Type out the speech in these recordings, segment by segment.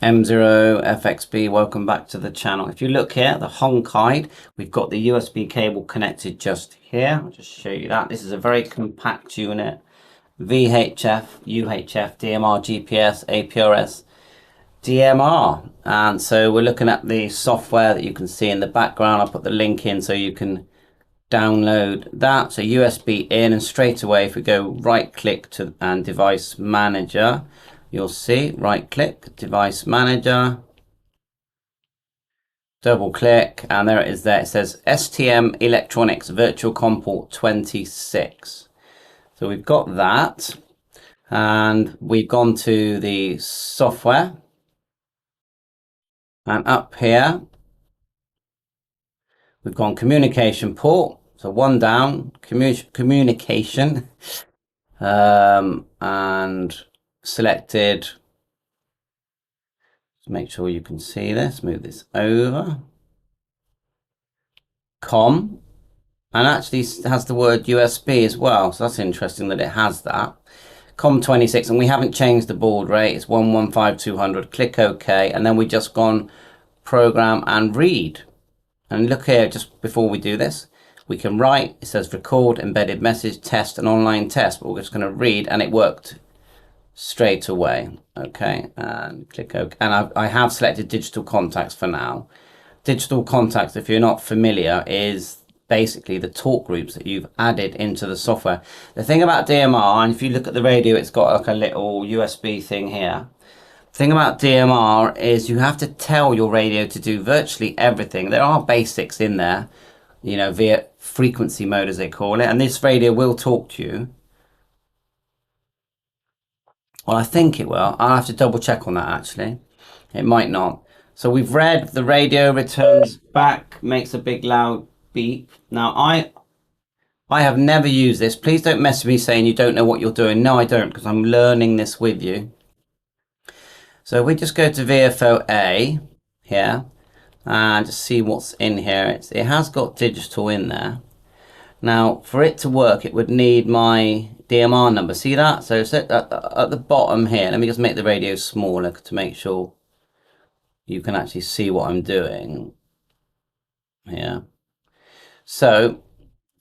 M0FXB, welcome back to the channel. If you look here, the honk hide, we've got the USB cable connected just here. I'll just show you that. This is a very compact unit. VHF, UHF, DMR, GPS, APRS, DMR. And so we're looking at the software that you can see in the background. I'll put the link in so you can download that. So USB in, and straight away if we go right click to and device manager, you'll see right click device manager, double click, and there it is there. It says STM Electronics Virtual COM port 26. So we've got that, and we've gone to the software, and up here we've gone communication port. So one down, communication, and selected. Just make sure you can see this. Move this over. COM, and actually has the word USB as well. So that's interesting that it has that. COM 26, and we haven't changed the baud rate. It's 115200. Click OK, and then we just gone program and read. And look here, just before we do this, we can write. It says record, embedded message, test, and online test. But we're just going to read, and it worked straight away. Okay, and click OK. And I have selected digital contacts for now. Digital contacts, if you're not familiar, is basically the talk groups that you've added into the software. The thing about DMR, and if you look at the radio, it's got like a little USB thing here. The thing about DMR is you have to tell your radio to do virtually everything. There are basics in there, you know, via frequency mode as they call it, and this radio will talk to you. Well, I think it will. I'll have to double check on that actually. It might not. So we've read, the radio returns back, makes a big loud beep. Now I have never used this. Please don't mess with me saying you don't know what you're doing. No, I don't, because I'm learning this with you. So we just go to VFO A here and just see what's in here. It has got digital in there. Now for it to work, it would need my DMR number. See that? So it's at the bottom here. Let me just make the radio smaller to make sure you can actually see what I'm doing here. So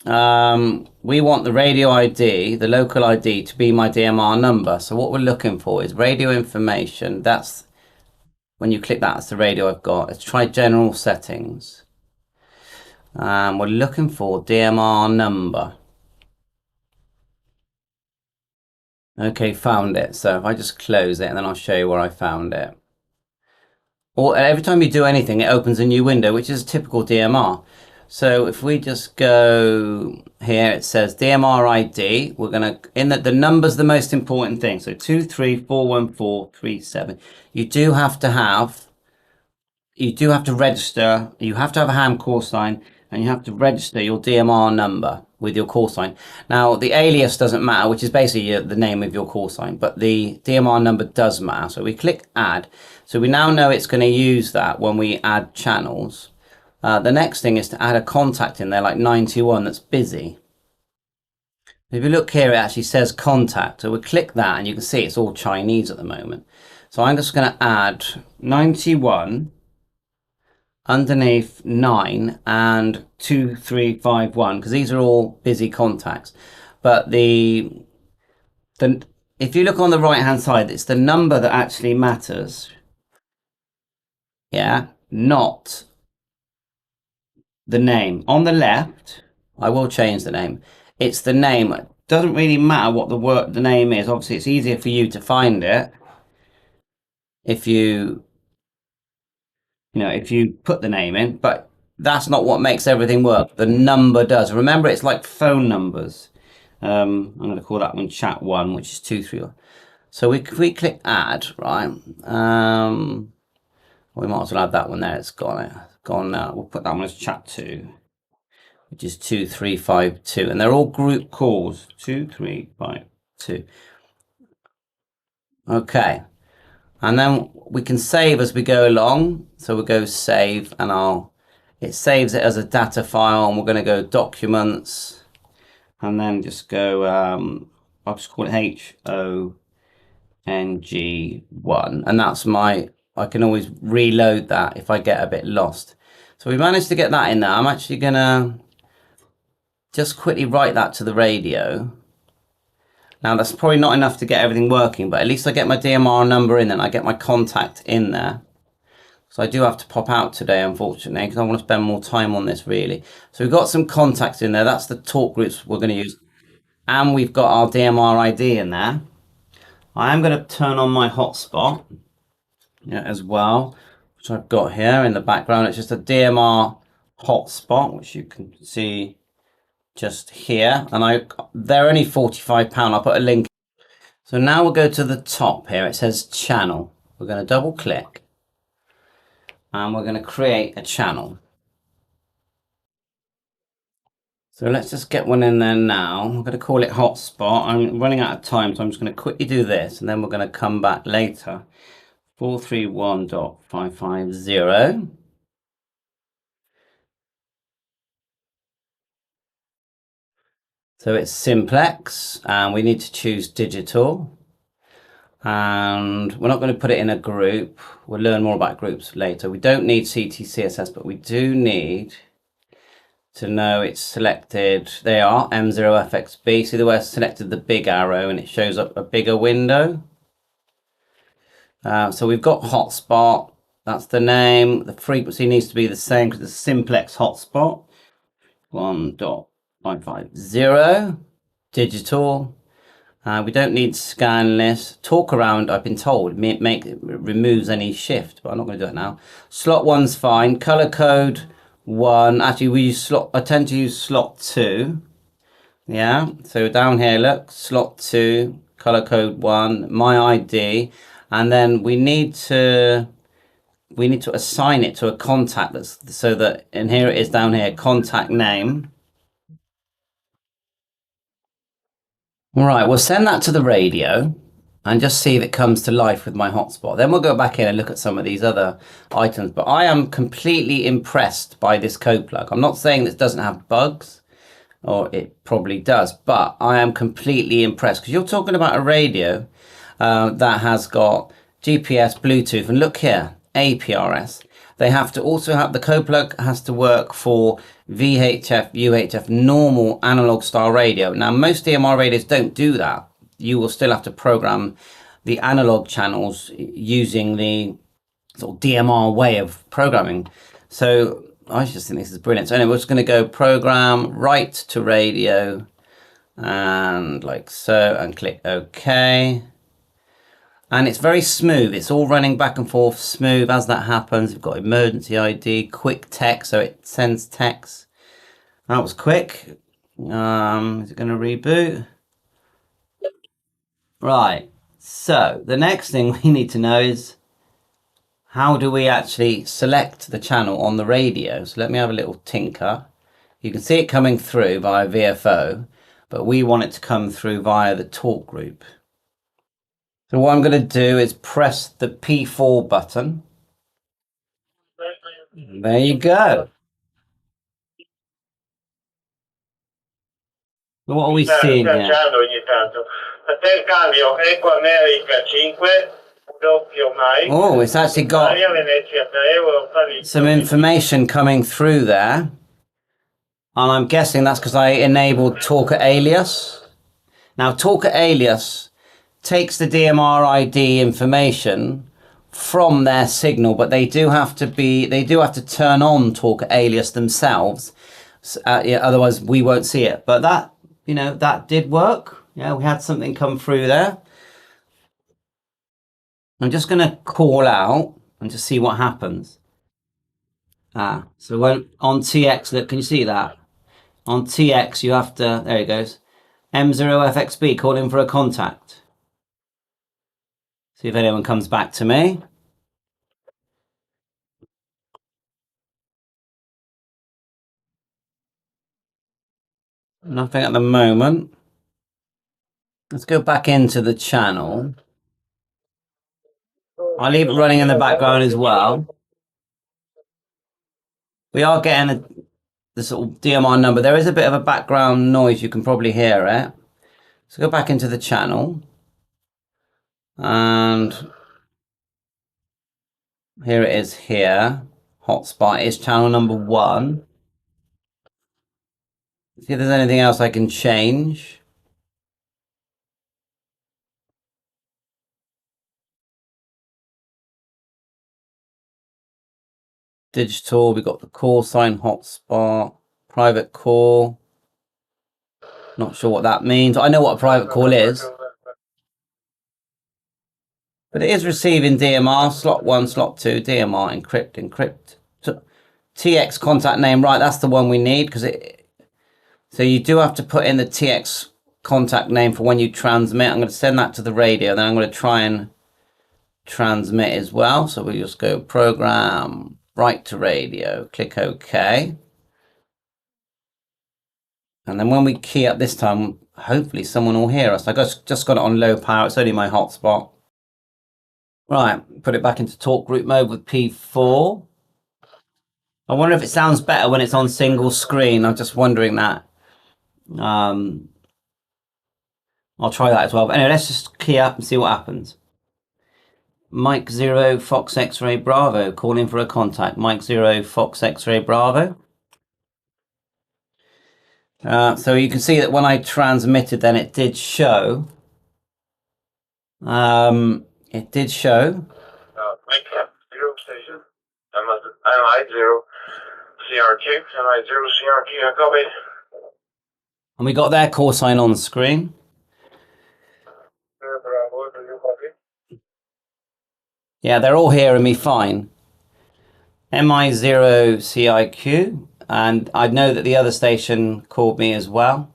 we want the radio ID, the local ID, to be my DMR number. So what we're looking for is radio information. That's when you click that, that's the radio I've got. Let's try general settings. We're looking for DMR number. Okay, found it. So if I just close it, and then I'll show you where I found it. Or every time you do anything, it opens a new window, which is typical DMR. So if we just go here, it says DMR ID. We're going to, in the number's the most important thing. So 2341437. You do have to register. You have to have a ham call sign, and you have to register your DMR number with your call sign. Now the alias doesn't matter, which is basically the name of your call sign, but the DMR number does matter. So we click add. So we now know it's going to use that when we add channels. The next thing is to add a contact in there, like 91, that's busy. If you look here, it actually says contact. So we click that, and you can see it's all Chinese at the moment. So I'm just going to add 91 underneath 9 and 2351, because these are all busy contacts. But if you look on the right hand side, it's the number that actually matters. Yeah, not the name. On the left, I will change the name. It's the name. It doesn't really matter what the name is. Obviously, it's easier for you to find it if you put the name in, but that's not what makes everything work. The number does. Remember, it's like phone numbers. I'm going to call that one chat 1, which is 231. So if we click add, right, we might as well add that one there. It's gone now. We'll put that one as chat 2, which is 2352, and they're all group calls. 2352. Okay, and then we can save as we go along. So we'll go save, and it saves it as a data file, and we're going to go documents, and then just go I'll just call it HONG1, and that's my I can always reload that if I get a bit lost. So we managed to get that in there. I'm actually gonna just quickly write that to the radio. Now that's probably not enough to get everything working, but at least I get my DMR number in and I get my contact in there. So I do have to pop out today, unfortunately, because I want to spend more time on this really. So we've got some contacts in there. That's the talk groups we're going to use. And we've got our DMR ID in there. I am going to turn on my hotspot as well, which I've got here in the background. It's just a DMR hotspot, which you can see just here. And they're only £45. I'll put a link. So now we'll go to the top here. It says channel. We're going to double click. And we're going to create a channel. So let's just get one in there now. I'm going to call it hotspot. I'm running out of time, so I'm just going to quickly do this, and then we're going to come back later. 431.550. So it's simplex, and we need to choose digital. And we're not going to put it in a group. We'll learn more about groups later. We don't need CTCSS, but we do need to know it's selected. They are M0FXB. See the way I selected the big arrow and it shows up a bigger window. So we've got hotspot. That's the name. The frequency needs to be the same because it's a simplex hotspot. 1.550. Digital. We don't need scan list. Talk around, I've been told, removes any shift, but I'm not going to do it now. Slot 1's fine. Color code 1. Actually, I tend to use slot 2. Yeah. So down here, look, slot 2, color code 1, my ID, and then we need to assign it to a contact so that, and here it is down here, contact name. All right, we'll send that to the radio and just see if it comes to life with my hotspot. Then we'll go back in and look at some of these other items. But I am completely impressed by this code plug. I'm not saying this doesn't have bugs, or it probably does, but I am completely impressed because you're talking about a radio that has got GPS, Bluetooth, and look here, APRS. They have to also have, the code plug has to work for VHF, UHF, normal analog style radio. Now, most DMR radios don't do that. You will still have to program the analog channels using the sort of DMR way of programming. So I just think this is brilliant. So anyway, we're just going to go program, write to radio, and like so, and click OK. And it's very smooth. It's all running back and forth smooth as that happens. We've got emergency ID, quick text, so it sends text. That was quick. Is it going to reboot? Right. So the next thing we need to know is how do we actually select the channel on the radio? So let me have a little tinker. You can see it coming through via VFO, but we want it to come through via the talk group. So what I'm going to do is press the P4 button. There you go. So what are we seeing here? Oh, it's actually got some information coming through there. And I'm guessing that's because I enabled talker alias. Now, talker alias takes the DMR ID information from their signal, but they do have to turn on talker alias themselves. Yeah, otherwise we won't see it. But that, that did work. Yeah, we had something come through there. I'm just going to call out and just see what happens. So when on TX, look, can you see that? On TX, you have to, there it goes, M0FXB, call in for a contact. See if anyone comes back to me. Nothing at the moment. Let's go back into the channel. I'll leave it running in the background as well. We are getting the sort of DMR number. There is a bit of a background noise. You can probably hear it. So go back into the channel. And Here it is here. Hotspot is channel number 1. See if there's anything else I can change. Digital, we've got the call sign hotspot, private call. Not sure what that means. I know what a private call is. But it is receiving DMR, slot 1, slot 2, DMR, encrypt. So, TX contact name, right, that's the one we need, because it... So you do have to put in the TX contact name for when you transmit. I'm going to send that to the radio, then I'm going to try and transmit as well. So we just go program, write to radio, click OK. And then when we key up this time, hopefully someone will hear us. I just got it on low power, it's only my hotspot. Right, put it back into talk group mode with P4. I wonder if it sounds better when it's on single screen. I'm just wondering that. I'll try that as well. But anyway, let's just key up and see what happens. Mike 0 Fox X-Ray Bravo, calling for a contact. Mike 0 Fox X-Ray Bravo. So you can see that when I transmitted, then it did show. It did show. Mike 0 station. I'm I0 CRQ. I'm I0 CRQ. I copy. And we got their call sign on the screen. Yeah, they're all hearing me fine. MI0CIQ, and I know that the other station called me as well.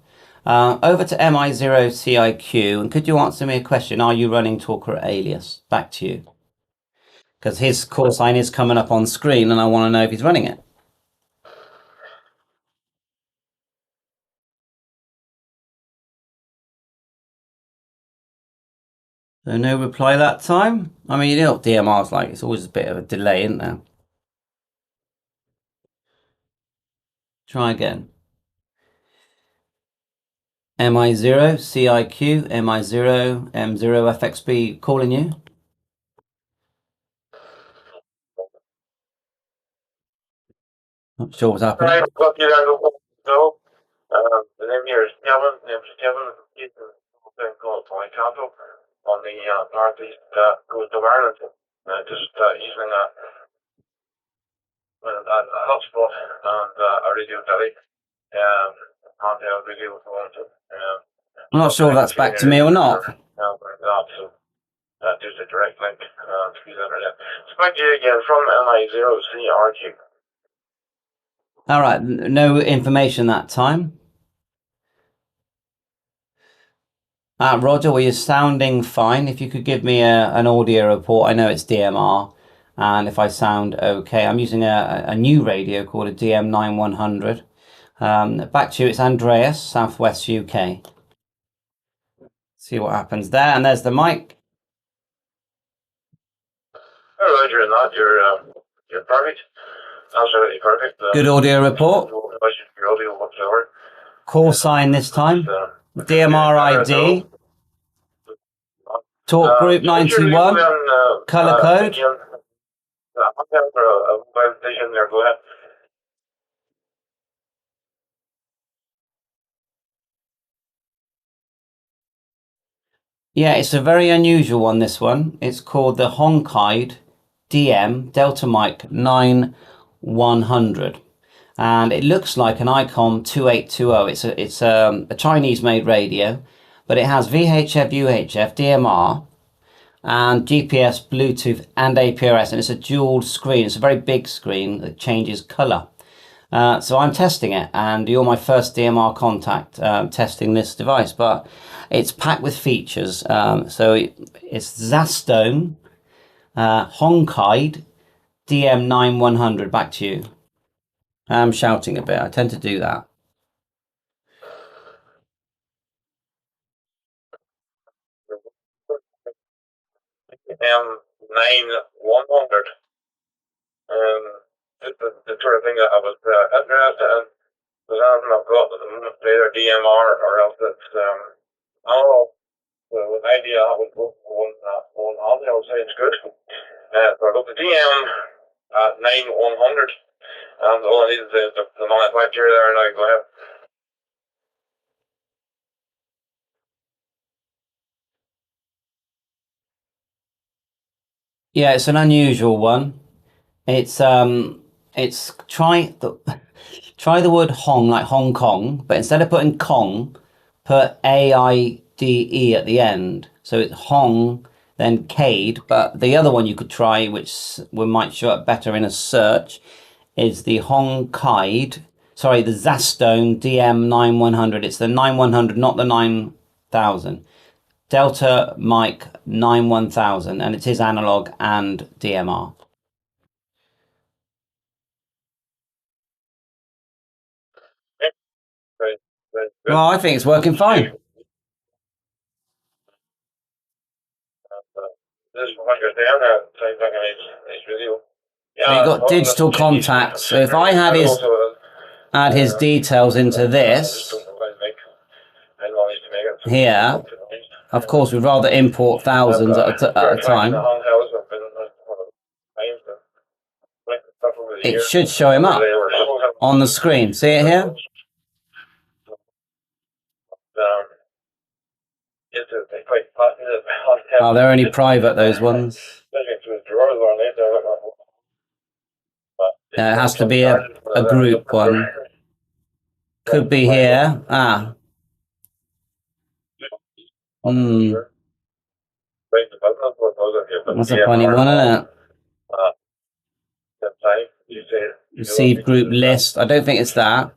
Over to MI0CIQ, and could you answer me a question? Are you running Talker Alias? Back to you. Because his call sign is coming up on screen, and I want to know if he's running it. So no reply that time. I mean, you know what DMR's like. It's always a bit of a delay, isn't there? Try again. MI0, CIQ, MI0, M0, FXB calling you. Not sure what's happening. Right, got you there. So, the name here is Kevin. Name is Kevin. He's a thing called Walkie-Talkie on the northeast coast of Ireland. Just using a hotspot and a radio telly. On the radio phone. I'm not sure if that's back to me or not. So, just a direct link to the internet. It's back to you again from MI0CRQ. All right, no information that time. Roger, well, you're sounding fine. If you could give me an audio report, I know it's DMR, and if I sound okay. I'm using a new radio called a DM9100. Back to you, it's Andreas, Southwest UK. See what happens there, and there's the mic. Oh, Roger, and that you're perfect. Absolutely perfect. Good audio report. Your audio whatsoever. Call sign this time. DMR ID. Talk group 91. Color code. Go ahead. Yeah, it's a very unusual one, this one. It's called the Honkide DM Delta Mic 9100. And it looks like an ICOM 2820. It's a Chinese-made radio, but it has VHF, UHF, DMR, and GPS, Bluetooth, and APRS, and it's a dual screen. It's a very big screen that changes color. So I'm testing it, and you're my first DMR contact testing this device, but it's packed with features. So it's Zastone Honkide DM9100. Back to you. I'm shouting a bit. I tend to do that. DM9100. The sort of thing that I was interested in. Because I don't know, I've got at the moment either DMR or else it's with an idea that would go one on, I would say it's good. So I got the DM9100, and all I need is the manufacturer there, and I go ahead. Yeah, it's an unusual one. It's try the word Hong, like Hong Kong, but instead of putting Kong, put AIDE at the end. So it's Hong, then Cade. But the other one you could try, which might show up better in a search, is the Hong Kide. Sorry, the Zastone DM9100. It's the 9100, not the 9000. Delta Mike 91000, and it is analog and DMR. Right, right, good. Well, I think it's working fine. This is what you're down there, same thing in each video. So you've got digital contacts. So if I had add his details into this here, of course we'd rather import thousands at a time. It should show him up on the screen. See it here? Oh, they're only private, those ones. Yeah, it has to be a group one. Could be here. Ah. That's a funny one, isn't it? Receive group list. I don't think it's that.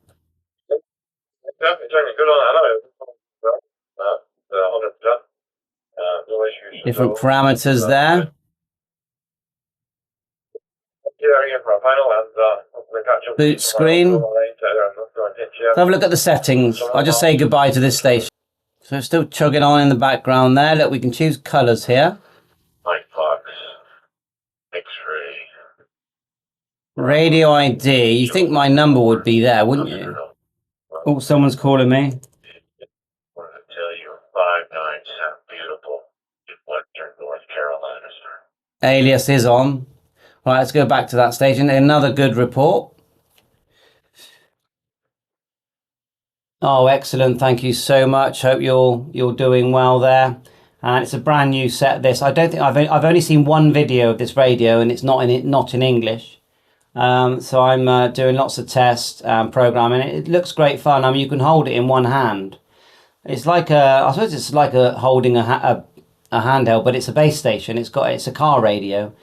Different parameters there. Boot screen. So have a look at the settings. I'll just say goodbye to this station. So it's still chugging on in the background there. Look, we can choose colours here. Radio ID. You think my number would be there, wouldn't you? Oh, someone's calling me. Alias is on. Right, let's go back to that station. Another good report. Oh, excellent! Thank you so much. Hope you're doing well there. And it's a brand new set. This I don't think I've only seen one video of this radio, and it's not in English. So I'm doing lots of tests and programming. It looks great fun. I mean, you can hold it in one hand. It's like I suppose it's like holding a handheld, but it's a base station. It's a car radio,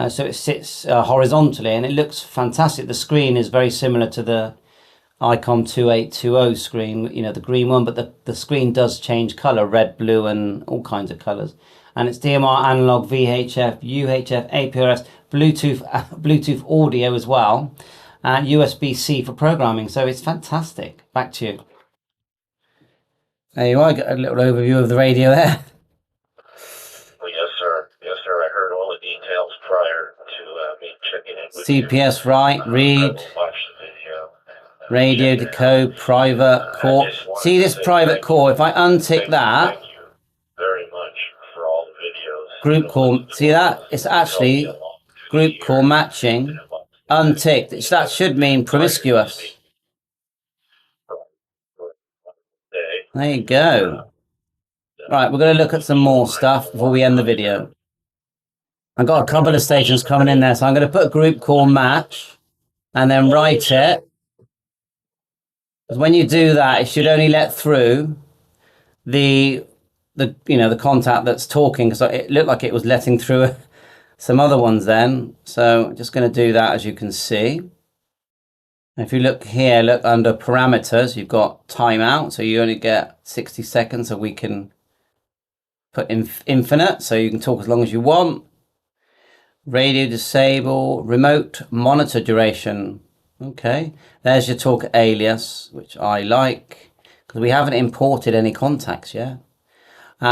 so it sits horizontally, and it looks fantastic. The screen is very similar to the ICOM 2820 screen, you know, the green one, but the screen does change color, red, blue, and all kinds of colors. And it's DMR analog, VHF, UHF, APRS, Bluetooth audio as well, and USB-C for programming. So it's fantastic. Back to you. There you are. Got a little overview of the radio there. Well, yes, sir. Yes, sir. I heard all the details prior to me checking in with CPS right, read. Radio decode, private core. See this private core? If I untick that, thank you very much for all the videos. Group core, see that? It's actually group core matching, unticked. That should mean promiscuous. There you go. Right, we're going to look at some more stuff before we end the video. I've got a couple of stations coming in there, so I'm going to put group core match and then write it. Because when you do that, it should only let through the contact that's talking, because it looked like it was letting through some other ones then. So I'm just going to do that, as you can see. If you look here, look under parameters, you've got timeout, so you only get 60 seconds, so we can put infinite, so you can talk as long as you want. Radio disable, remote monitor duration. Okay, there's your talk alias, which I like, because we haven't imported any contacts yet.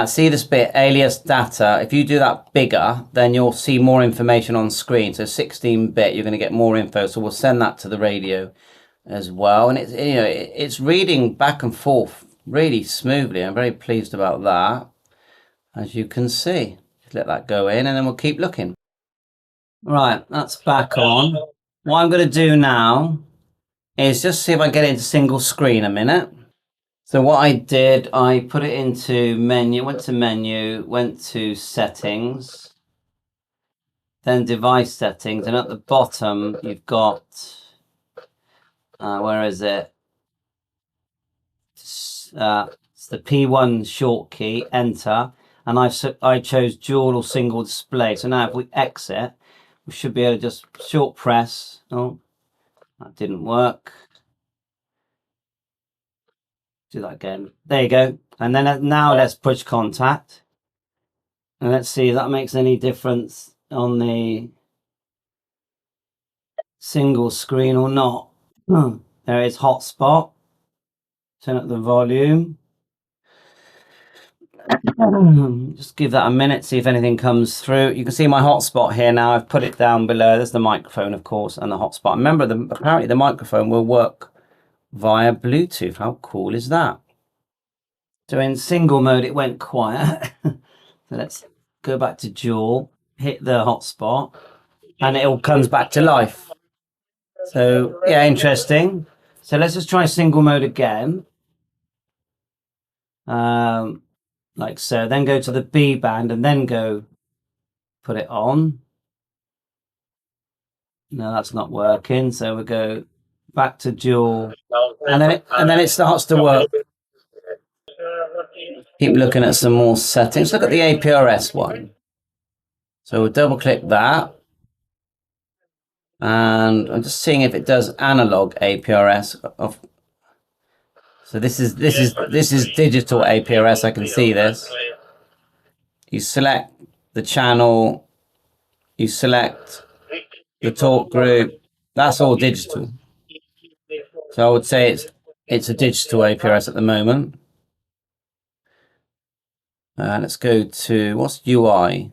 See this bit, alias data. If you do that bigger, then you'll see more information on screen. So 16-bit, you're going to get more info. So we'll send that to the radio as well. And it's reading back and forth really smoothly. I'm very pleased about that. as you can see. Just let that go in and then we'll keep looking. Right, that's back on. What I'm going to do now is just see if I get into single screen a minute. So what I did, I put it into menu, went to settings, then device settings, and at the bottom you've got, where is it? It's the P1 short key, enter, and I chose dual or single display. So now if we exit, we should be able to just short press. Oh, that didn't work. Do that again. There you go. And then now let's push contact. And let's see if that makes any difference on the single screen or not. There is hotspot. Turn up the volume. Just give that a minute, see if anything comes through. You can see my hotspot here now. I've put it down below. There's the microphone, of course, and the hotspot. Remember, apparently the microphone will work via Bluetooth. How cool is that? So in single mode, it went quiet. So let's go back to dual, hit the hotspot, and it all comes back to life. So yeah, interesting. So let's just try single mode again. Like so, then go to the B band and then go put it on. No, that's not working. So we go back to dual, and then it starts to work. Keep looking at some more settings. Look at the APRS one. So we'll double click that. And I'm just seeing if it does analog APRS. So this is digital APRS. I can see this. You select the channel. You select the talk group. That's all digital. So I would say it's a digital APRS at the moment. Let's go to, what's UI?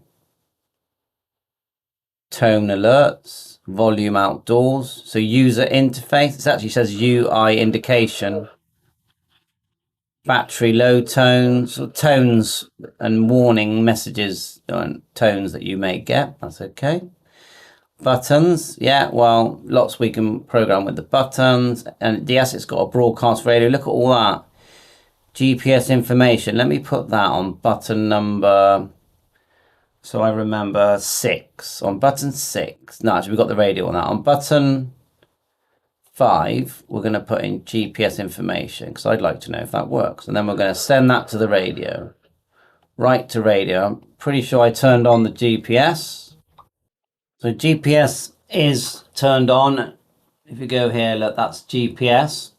Tone alerts, volume outdoors. So user interface, it actually says UI indication. Battery low tones, or tones and warning messages and tones that you may get. That's okay. Buttons, yeah, well, lots we can program with the buttons. And yes, it's got a broadcast radio. Look at all that. GPS information. Let me put that on button number, so I remember 6. On button 6. No, actually, we've got the radio on that. On button 5, we're going to put in GPS information because I'd like to know if that works. And then we're going to send that to the radio. Right to radio. I'm pretty sure I turned on the GPS. So GPS is turned on. If you go here, look, that's GPS.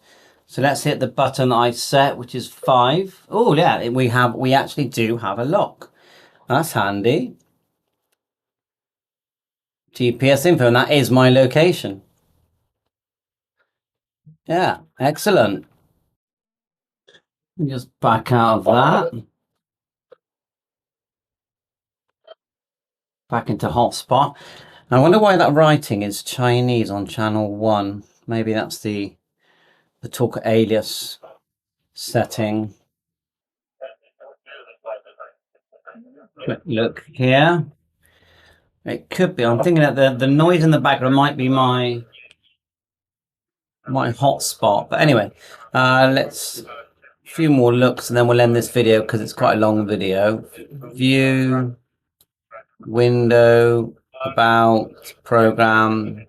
So let's hit the button I set, which is 5. Oh yeah, we actually do have a lock. That's handy. GPS info, and that is my location. Yeah, excellent. Just back out of that. Back into hotspot. I wonder why that writing is Chinese on channel 1. Maybe that's the talk alias setting. Quick look here. It could be. I'm thinking that the noise in the background might be my hotspot. But anyway, let's a few more looks and then we'll end this video because it's quite a long video. View, window, about, program,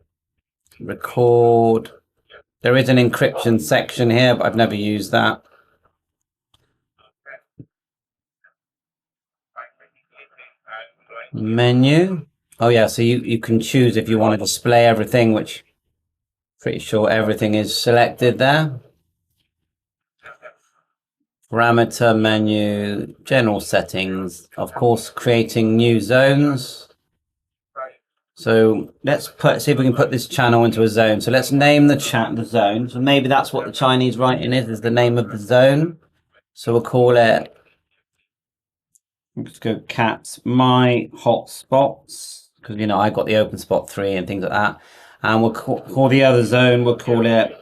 record. There is an encryption section here, but I've never used that. Menu. Oh yeah, so you can choose if you want to display everything, which pretty sure everything is selected there. Parameter menu, general settings, of course, creating new zones. So let's see if we can put this channel into a zone. So let's name the zone. So maybe that's what the Chinese writing is the name of the zone. So we'll call it, let's go cats, my hotspots, because you know I got the open spot 3 and things like that. And we'll call the other zone, we'll call it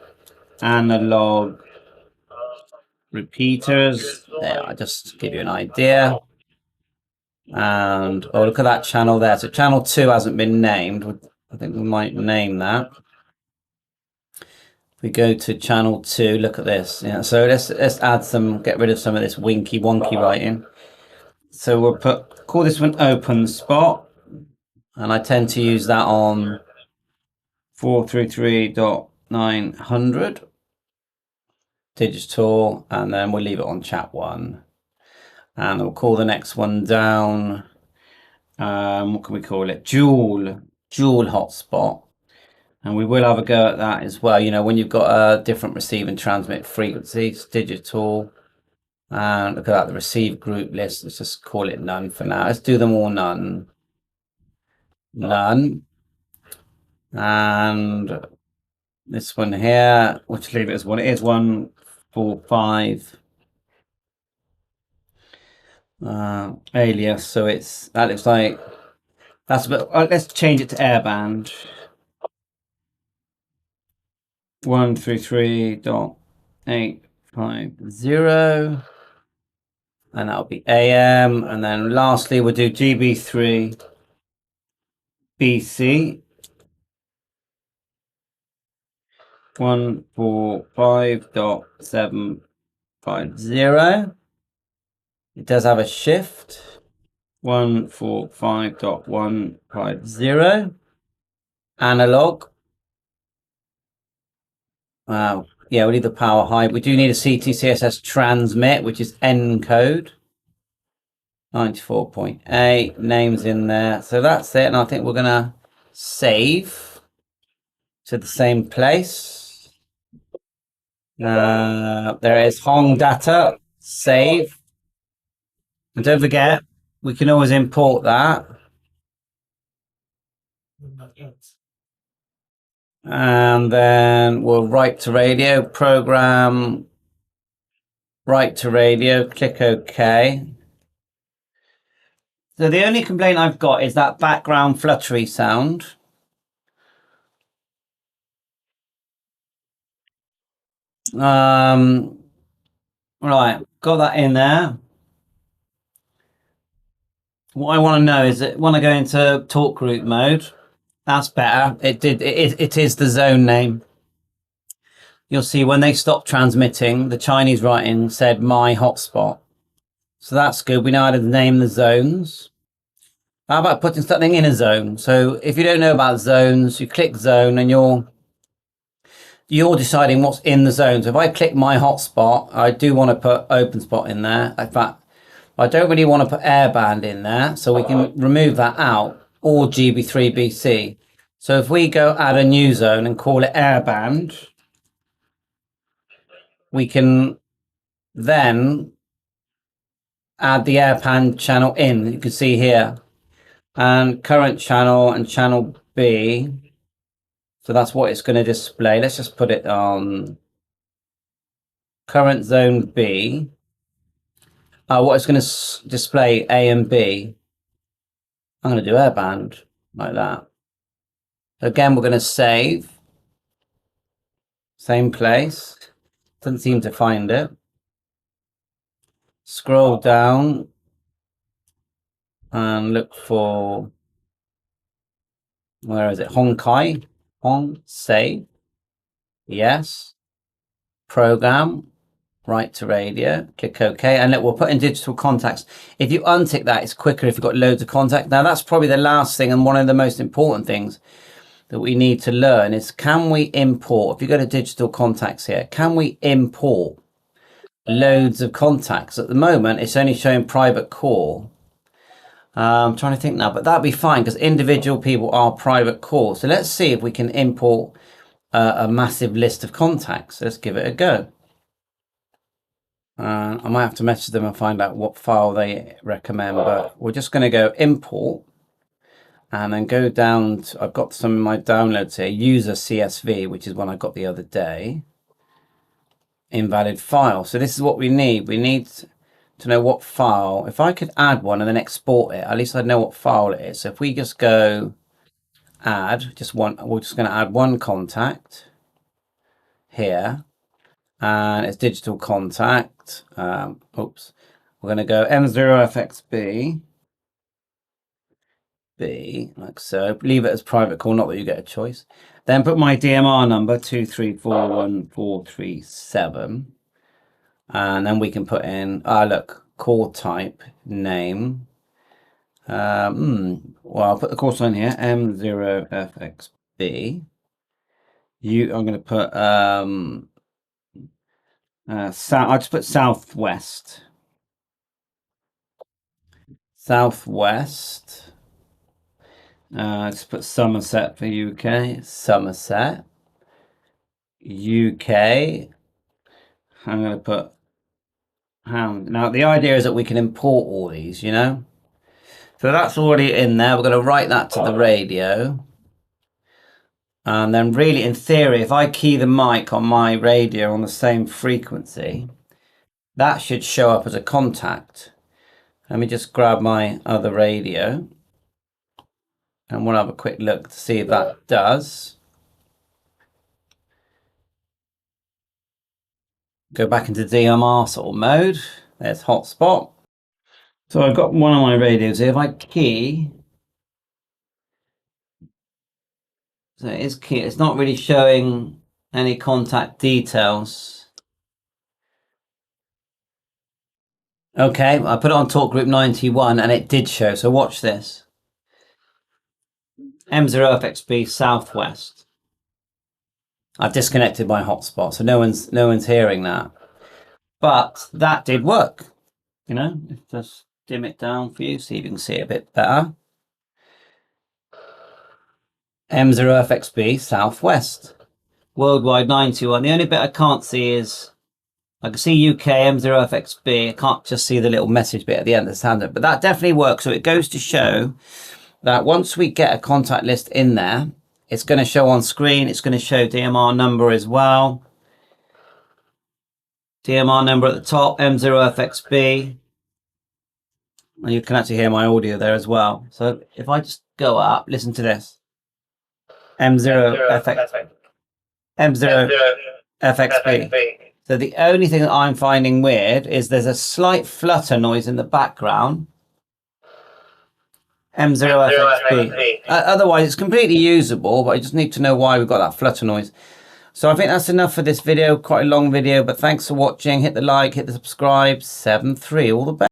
analog repeaters. There, I'll just give you an idea. And oh, look at that channel there. So channel 2 hasn't been named. I think we might name that. If we go to channel 2, look at this. Yeah, so let's add some, get rid of some of this winky wonky writing. So we'll call this one open spot, and I tend to use that on 433.900 digital, and then we'll leave it on chat 1, and we'll call the next one down. What can we call it? Dual hotspot. And we will have a go at that as well. You know, when you've got a different receive and transmit frequencies, digital. And look at that, the receive group list. Let's just call it none for now. Let's do them all none. None. And this one here, which leave it as what it is, 145. Alias. So that looks like that's a bit. Let's change it to AIRBAND. 133.850, and that'll be AM. And then lastly, we'll do GB3 BC 145.750. It does have a shift. 145.150 analog. Wow. Yeah, we'll leave the power high. We do need a CTCSS transmit, which is encode. 94.8. Names in there. So that's it. And I think we're going to save to the same place. There is Hong data. Save. And don't forget, we can always import that. And then we'll write to radio, program, write to radio, click OK. So the only complaint I've got is that background fluttery sound. Right, got that in there. What I want to know is that when I go into talk group mode, that's better. It is the zone name. You'll see when they stopped transmitting, the Chinese writing said my hotspot. So that's good. We know how to name the zones. How about putting something in a zone? So if you don't know about zones, you click zone and you're deciding what's in the zone. So if I click my hotspot, I do want to put open spot in there. In fact, I don't really want to put AIRBAND in there, so we can remove that out, or GB3BC. So if we go add a new zone and call it AIRBAND, we can then add the AIRBAND channel in. You can see here, and current channel and channel B. So that's what it's going to display. Let's just put it on current zone B. What it's going to display A and B. I'm going to do AIRBAND like that. Again, we're going to save. Same place. Doesn't seem to find it. Scroll down and look for, where is it? Honkai. Hong, save. Yes. Program. Write to radio, click OK, and look, we'll put in digital contacts. If you untick that, it's quicker if you've got loads of contacts. Now, that's probably the last thing, and one of the most important things that we need to learn is, can we import, if you go to digital contacts here, can we import loads of contacts? At the moment, it's only showing private core. I'm trying to think now, but that'd be fine because individual people are private core. So let's see if we can import a massive list of contacts. Let's give it a go. I might have to message them and find out what file they recommend, but we're just going to go import and then go down to, I've got some of my downloads here, user CSV, which is one I got the other day, invalid file. So this is what we need. We need to know what file. If I could add one and then export it, at least I'd know what file it is. So if we just go add, just one, we're just going to add one contact here. And it's digital contact. Oops. We're going to go M0FXB. UHF, like so. Leave it as private call, not that you get a choice. Then put my DMR number 2341437. And then we can put in, look, call type, name. Well, I'll put the call sign here, M0FXB. I'm going to put, I'll just put Southwest. Southwest. Just put Somerset for UK. Somerset. UK. I'm going to put Hound. Now, the idea is that we can import all these, you know? So that's already in there. We're going to write that to the radio. And then really, in theory, if I key the mic on my radio on the same frequency, that should show up as a contact. Let me just grab my other radio. And we'll have a quick look to see if that does. Go back into DMR sort of mode. There's hotspot. So I've got one of my radios here. If I key, so it is key. It's not really showing any contact details. Okay, I put it on talk group 91 and it did show. So watch this. M0FXB Southwest. I've disconnected my hotspot, so no one's hearing that. But that did work. You know, just dim it down for you, see if you can see it a bit better. M0FXB Southwest. Worldwide 91. The only bit I can't see is, I can see UK M0FXB. I can't just see the little message bit at the end of the standard, but that definitely works. So it goes to show that once we get a contact list in there, it's going to show on screen. It's going to show DMR number as well. DMR number at the top, M0FXB. And you can actually hear my audio there as well. So if I just go up, listen to this. M0FXB. So the only thing that I'm finding weird is there's a slight flutter noise in the background. M0FXB. Otherwise, it's completely usable, but I just need to know why we've got that flutter noise. So I think that's enough for this video. Quite a long video, but thanks for watching. Hit the like, hit the subscribe. 7-3. All the best.